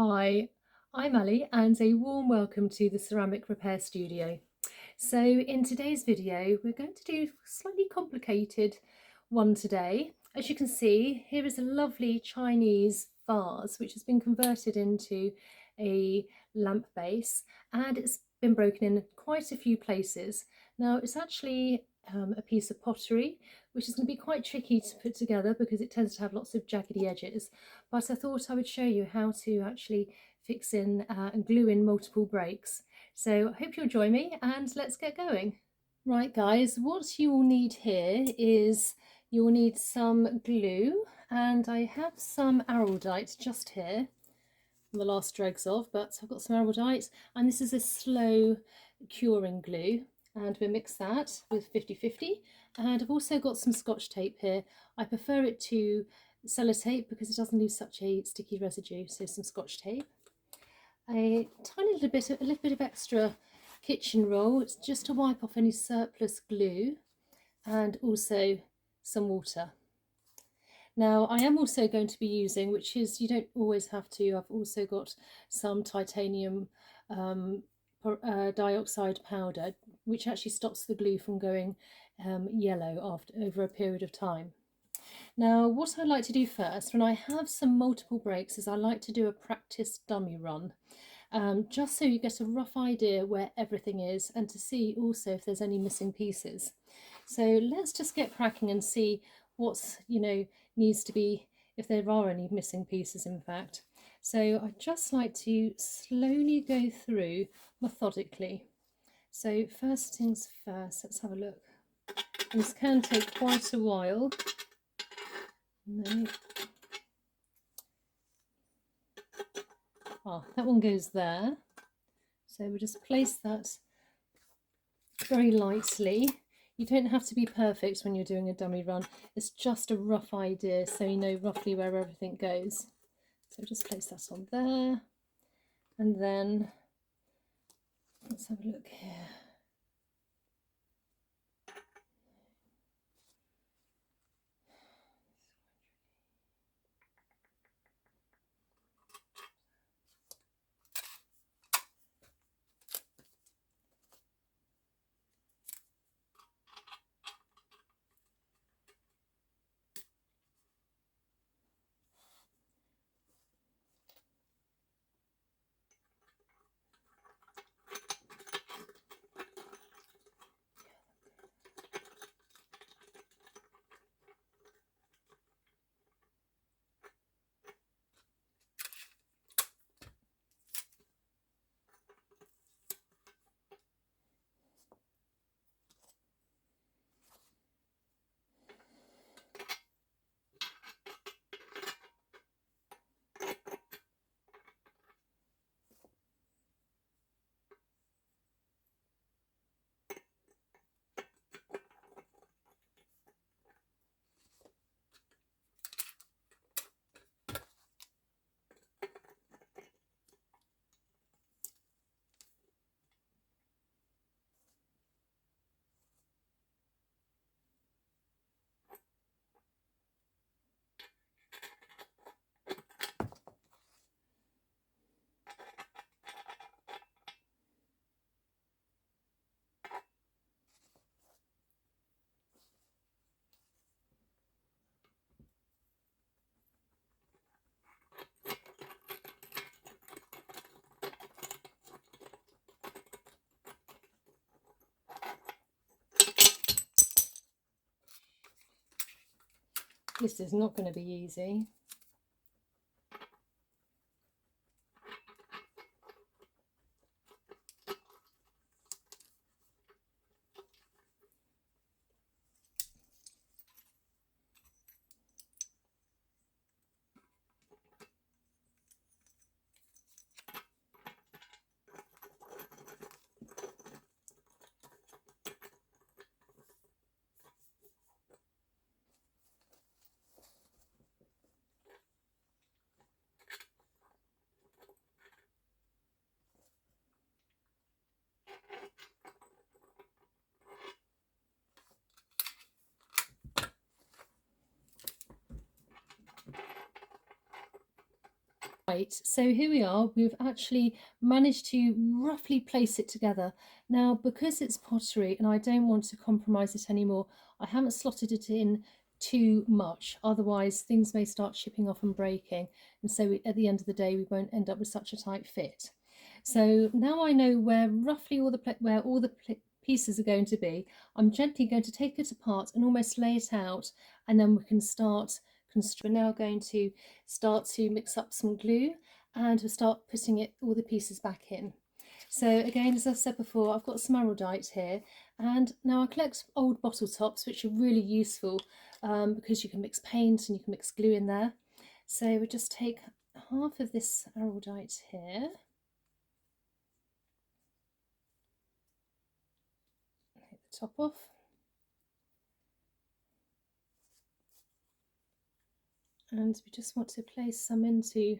Hi, I'm Ali and a warm welcome to the Ceramic Repair Studio. So in today's video we're going to do a slightly complicated one today. As you can see, here is a lovely Chinese vase which has been converted into a lamp base, and it's been broken in quite a few places. Now it's actually a piece of pottery, which is going to be quite tricky to put together because it tends to have lots of jaggedy edges, but I thought I would show you how to actually fix in and glue in multiple breaks. So I hope you'll join me and let's get going. Right guys, what you will need here is you'll need some glue, and I have some Araldite just here, the last dregs of, but I've got some Araldite, and this is a slow curing glue, and we'll mix that with 50-50. And I've also got some Scotch tape here. I prefer it to sellotape because it doesn't leave such a sticky residue, so some Scotch tape. A little bit of extra kitchen roll, it's just to wipe off any surplus glue, and also some water. Now I am also going to be using, which is, you don't always have to, I've also got some titanium dioxide powder, which actually stops the glue from going yellow over a period of time. Now what I like to do first, when I have some multiple breaks, is I like to do a practice dummy run, just so you get a rough idea where everything is and to see also if there's any missing pieces. So let's just get cracking and see what's, needs to be, if there are any missing pieces in fact. So I'd just like to slowly go through methodically. So first things first, let's have a look. And this can take quite a while. No. That one goes there. So we'll just place that very lightly. You don't have to be perfect when you're doing a dummy run. It's just a rough idea so you know roughly where everything goes. So just place that on there. And then let's have a look here. This is not going to be easy. Right, so here we are. We've actually managed to roughly place it together. Now, because it's pottery and I don't want to compromise it anymore, I haven't slotted it in too much. Otherwise, things may start chipping off and breaking. And so at the end of the day, we won't end up with such a tight fit. So now I know where roughly all the pieces are going to be. I'm gently going to take it apart and almost lay it out, and then we can start. We're now going to start to mix up some glue and we'll start putting all the pieces back in. So again, as I said before, I've got some Araldite here, and now I collect old bottle tops, which are really useful because you can mix paint and you can mix glue in there. So we'll just take half of this Araldite here. Take the top off. And we just want to place some into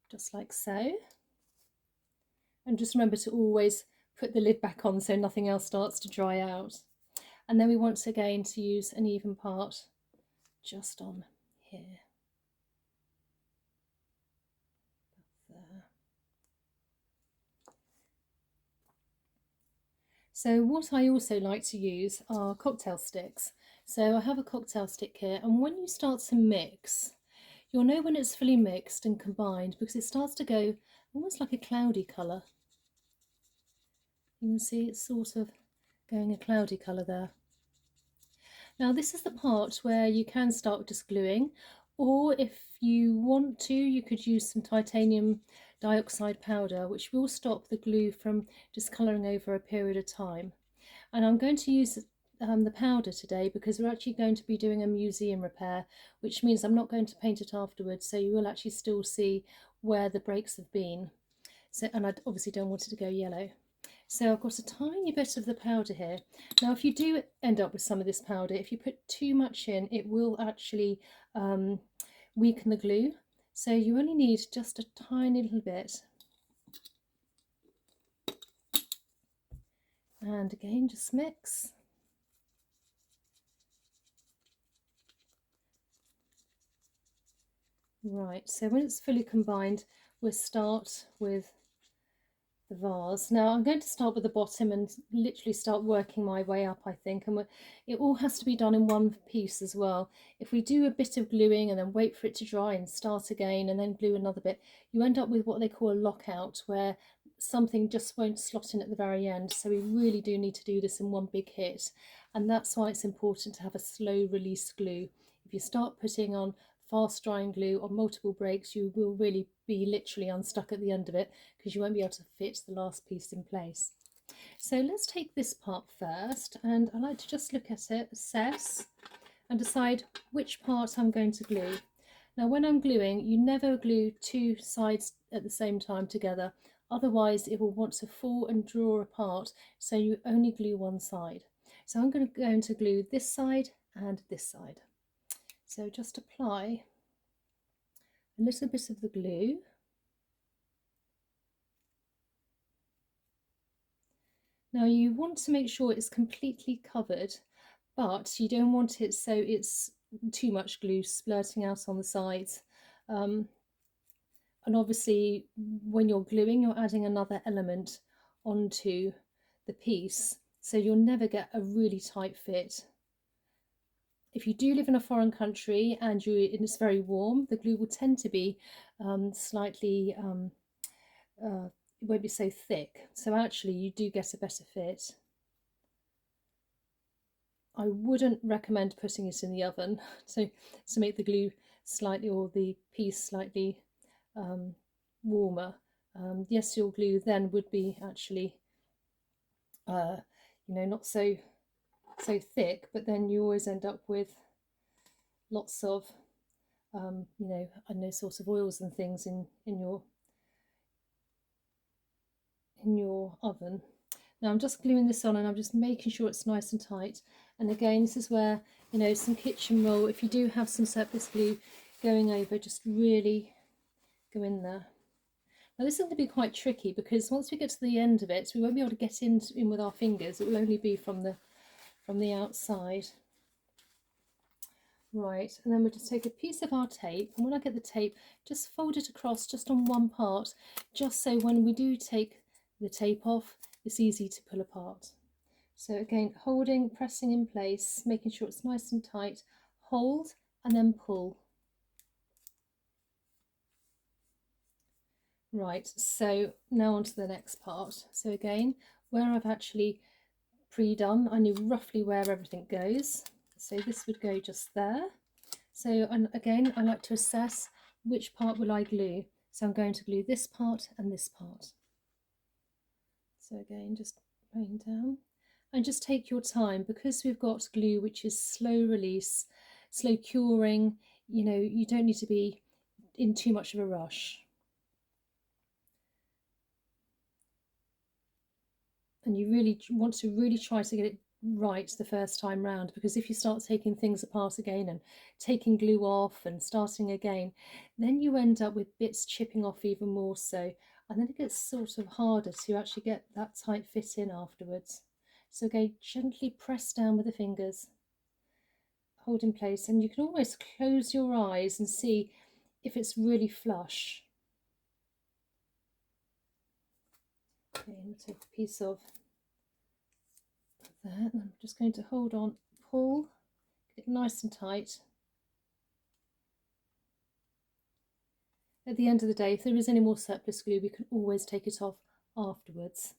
just like so. And just remember to always put the lid back on so nothing else starts to dry out. And then we want again to use an even part just on here. There. So what I also like to use are cocktail sticks. So I have a cocktail stick here, and when you start to mix, you'll know when it's fully mixed and combined because it starts to go almost like a cloudy colour. You can see it's sort of going a cloudy colour there. Now this is the part where you can start just gluing, or if you want to, you could use some titanium dioxide powder, which will stop the glue from discolouring over a period of time. And I'm going to use the powder today because we're actually going to be doing a museum repair, which means I'm not going to paint it afterwards, so you will actually still see where the breaks have been. So, and I obviously don't want it to go yellow. So I've got a tiny bit of the powder here. Now if you do end up with some of this powder, if you put too much in, it will actually weaken the glue. So you only need just a tiny little bit. And again, just mix. Right, so when it's fully combined, we'll start with the vase. Now I'm going to start with the bottom and literally start working my way up, I think, and it all has to be done in one piece as well. If we do a bit of gluing and then wait for it to dry and start again and then glue another bit, you end up with what they call a lockout, where something just won't slot in at the very end. So we really do need to do this in one big hit, and that's why it's important to have a slow release glue. If you start putting on fast drying glue on multiple breaks, you will really be literally unstuck at the end of it because you won't be able to fit the last piece in place. So let's take this part first, and I like to just look at it, assess and decide which part I'm going to glue. Now when I'm gluing, you never glue two sides at the same time together, otherwise it will want to fall and draw apart, so you only glue one side. So I'm going to glue this side and this side. So just apply a little bit of the glue. Now you want to make sure it's completely covered, but you don't want it so it's too much glue splurting out on the sides. And obviously when you're gluing, you're adding another element onto the piece, so you'll never get a really tight fit. If you do live in a foreign country and it's very warm, the glue will tend to be slightly, it won't be so thick. So actually you do get a better fit. I wouldn't recommend putting it in the oven to make the glue slightly, or the piece slightly warmer. Yes, your glue then would be actually, not so thick, but then you always end up with lots of I don't know, sorts of oils and things in your oven. Now I'm just gluing this on and I'm just making sure it's nice and tight. And again, this is where, some kitchen roll, if you do have some surplus glue going over, just really go in there. Now this is going to be quite tricky because once we get to the end of it, we won't be able to get in with our fingers. It will only be from the outside. Right, and then we'll just take a piece of our tape, and when I get the tape, just fold it across just on one part, just so when we do take the tape off, it's easy to pull apart. So again, holding, pressing in place, making sure it's nice and tight, hold and then pull. Right, so now on to the next part. So again, where I've actually pre-done, I knew roughly where everything goes. So this would go just there. So, and again, I like to assess which part will I glue. So I'm going to glue this part and this part. So again, just going down. And just take your time, because we've got glue which is slow release, slow curing, you know, you don't need to be in too much of a rush. And you really want to really try to get it right the first time round, because if you start taking things apart again and taking glue off and starting again, then you end up with bits chipping off even more so, and then it gets sort of harder to actually get that tight fit in afterwards. So again, gently press down with the fingers, hold in place, and you can almost close your eyes and see if it's really flush. Okay, we'll take a piece of that, and I'm just going to hold on, pull, get it nice and tight. At the end of the day, if there is any more surplus glue, we can always take it off afterwards.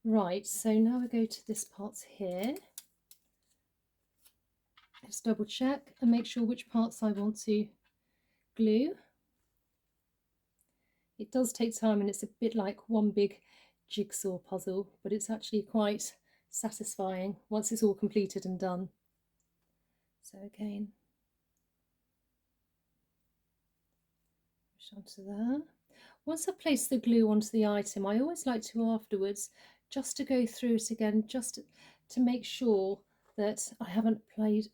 Right, so now I go to this part here. Just double check and make sure which parts I want to glue. It does take time, and it's a bit like one big jigsaw puzzle, but it's actually quite satisfying once it's all completed and done. So again, push onto there. Once I've placed the glue onto the item, I always like to afterwards just to go through it again, just to make sure that I haven't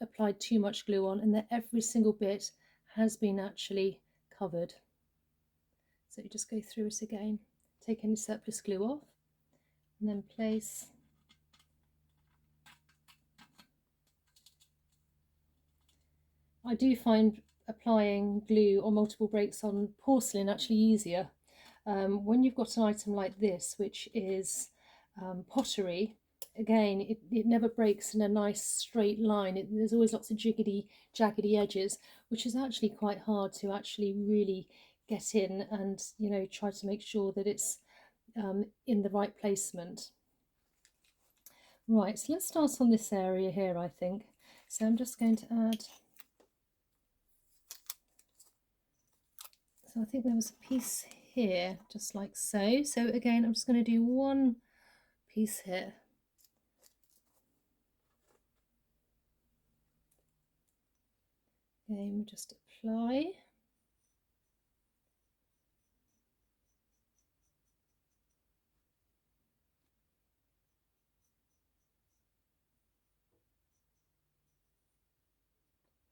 applied too much glue on, and that every single bit has been actually covered. So you just go through it again, take any surplus glue off, and then place. I do find applying glue or multiple breaks on porcelain actually easier. When you've got an item like this, which is pottery, again, it never breaks in a nice straight line. There's always lots of jaggedy edges, which is actually quite hard to actually really get in and, you know, try to make sure that it's in the right placement. Right, so let's start on this area here, I think. So I'm just going to add, so I think there was a piece here, just like so. So again, I'm just going to do one piece here. Again, we'll just apply.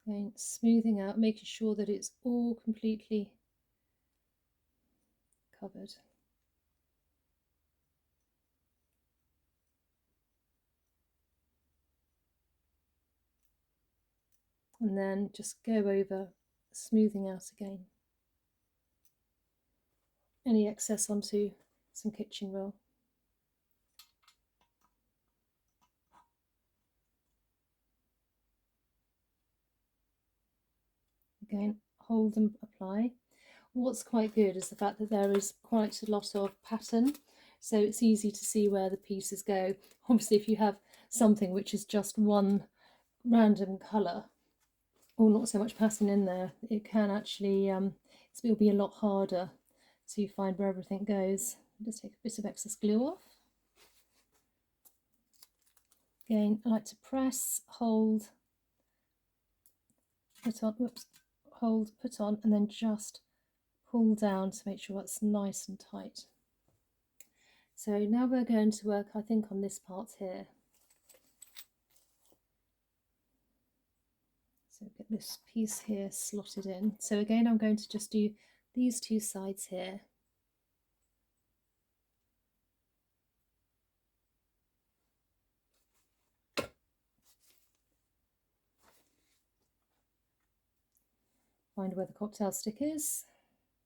Again, smoothing out, making sure that it's all completely covered. And then just go over, smoothing out again. Any excess onto some kitchen roll. Again, hold and apply. What's quite good is the fact that there is quite a lot of pattern, so it's easy to see where the pieces go. Obviously, if you have something which is just one random colour, or not so much pattern in there, it can actually, it'll be a lot harder to find where everything goes. Just take a bit of excess glue off. Again, I like to press, hold, put on, whoops, hold, put on, and then just pull down to make sure that's nice and tight. So now we're going to work, I think, on this part here. So get this piece here slotted in. So again, I'm going to just do these two sides here. find where the cocktail stick is.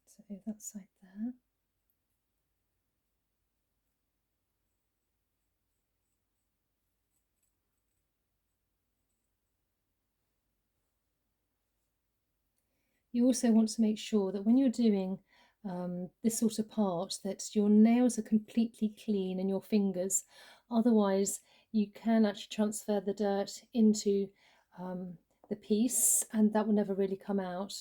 So that side there. You also want to make sure that when you're doing this sort of part, that your nails are completely clean and your fingers. Otherwise, you can actually transfer the dirt into the piece, and that will never really come out.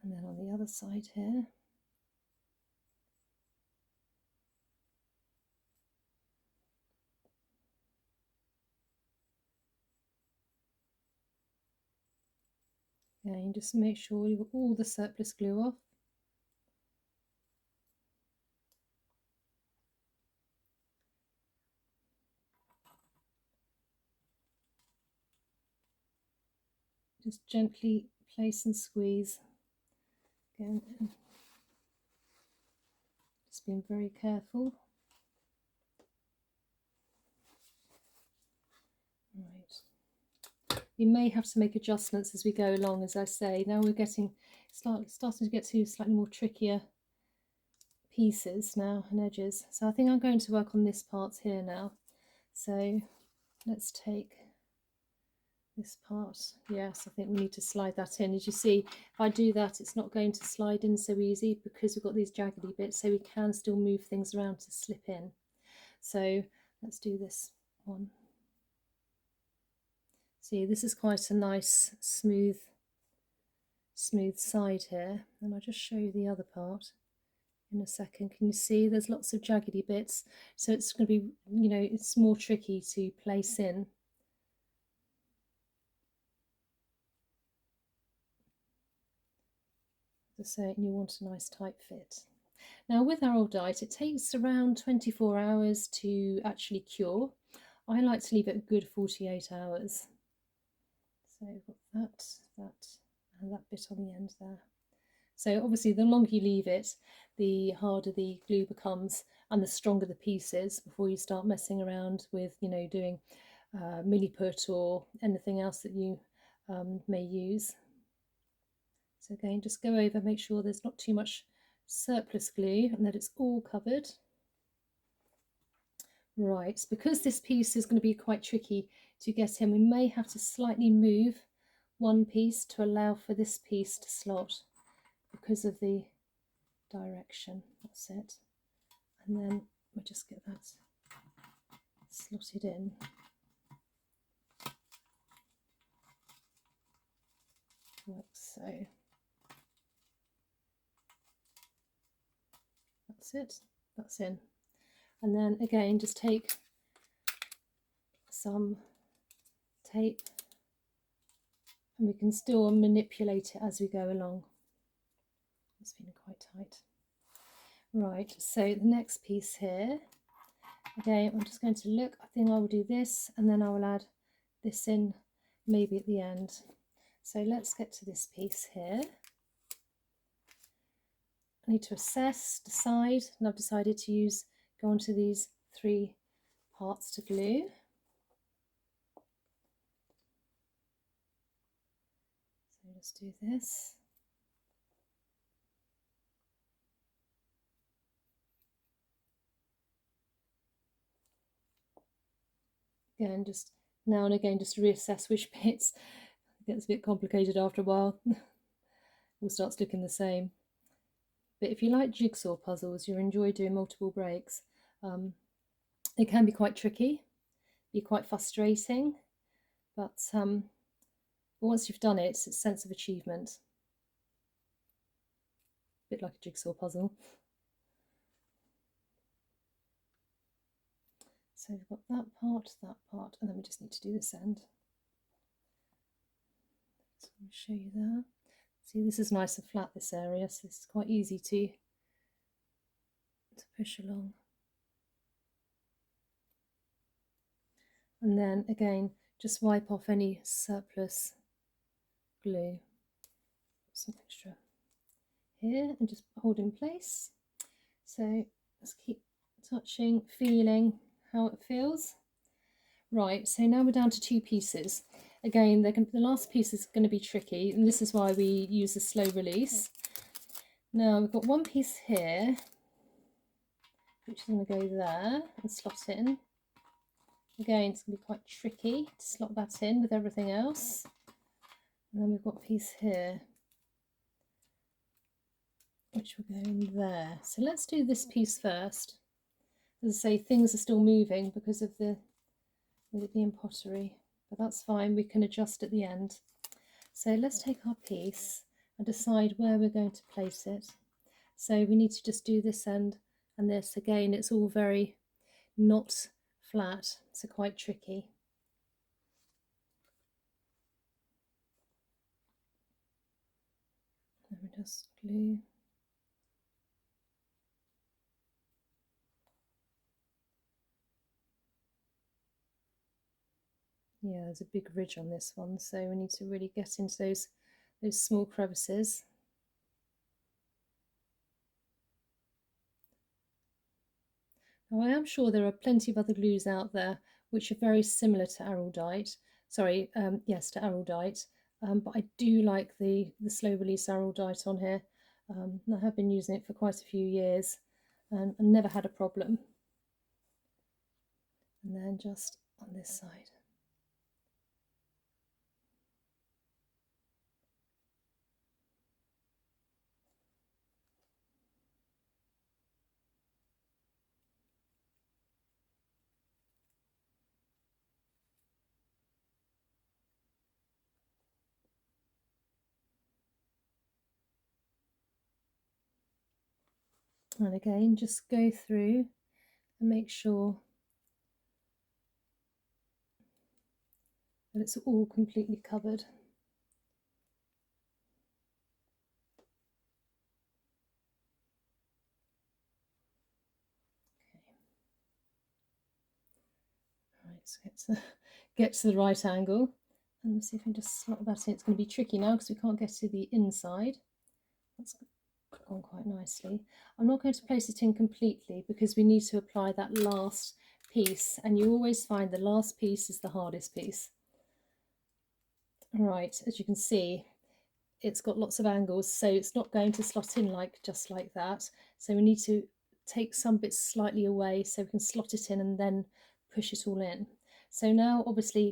And then on the other side here. Again, just make sure you've got all the surplus glue off. Just gently place and squeeze. Again, just being very careful. Right. You may have to make adjustments as we go along, as I say. Now we're getting starting to get to slightly more trickier pieces now and edges. So I think I'm going to work on this part here now. So let's take this part. Yes, I think we need to slide that in. As you see, if I do that, it's not going to slide in so easy because we've got these jaggedy bits, so we can still move things around to slip in. So let's do this one. See, this is quite a nice smooth side here, and I'll just show you the other part in a second. Can you see there's lots of jaggedy bits, so it's going to be, you know, it's more tricky to place in. So you want a nice tight fit. Now with Araldite, it takes around 24 hours to actually cure. I like to leave it a good 48 hours. So we've got that, and that bit on the end there. So obviously the longer you leave it, the harder the glue becomes and the stronger the piece is before you start messing around with, you know, doing Milliput or anything else that you may use. So again, just go over, make sure there's not too much surplus glue and that it's all covered. Right, because this piece is going to be quite tricky to get in, we may have to slightly move one piece to allow for this piece to slot because of the direction. That's it. And then we'll just get that slotted in. Like so. That's it. That's in. And then again, just take some tape and we can still manipulate it as we go along. It's been quite tight. Right, so the next piece here, again, I'm just going to look. I think I will do this and then I will add this in maybe at the end. So let's get to this piece here. I need to assess, decide, and I've decided to go onto these 3 parts to glue. So let's do this. Again, just now and again, just reassess which bits. It gets a bit complicated after a while. All starts looking the same. But if you like jigsaw puzzles, you enjoy doing multiple breaks, it can be quite tricky, be quite frustrating, but once you've done it, it's a sense of achievement. A bit like a jigsaw puzzle. So we've got that part, and then we just need to do this end. So I'll show you there. See, this is nice and flat, this area, so it's quite easy to push along. And then again, just wipe off any surplus glue. Some extra here and just hold in place. So let's keep touching, feeling how it feels. Right, so now we're down to 2 pieces. Again, the last piece is going to be tricky, and this is why we use a slow release. Now we've got one piece here, which is going to go there and slot in. Again, it's going to be quite tricky to slot that in with everything else. And then we've got a piece here, which will go in there. So let's do this piece first. As I say, things are still moving because of with it being pottery, but that's fine, we can adjust at the end. So let's take our piece and decide where we're going to place it. So we need to just do this end and this. Again, it's all very not flat, so quite tricky. Let me just glue. Yeah, there's a big ridge on this one, so we need to really get into those small crevices. Now, I am sure there are plenty of other glues out there which are very similar to Araldite. Sorry, yes, to Araldite. But I do like the slow release Araldite on here. I have been using it for quite a few years and never had a problem. And then just on this side. And again, just go through and make sure that it's all completely covered. Right, so get to the right angle, and we'll see if we can just slot that in. It's going to be tricky now because we can't get to the inside. That's gone quite nicely. I'm not going to place it in completely because we need to apply that last piece, and you always find the last piece is the hardest piece. Right, as you can see, it's got lots of angles, so it's not going to slot in just like that. So we need to take some bits slightly away so we can slot it in and then push it all in. So now obviously we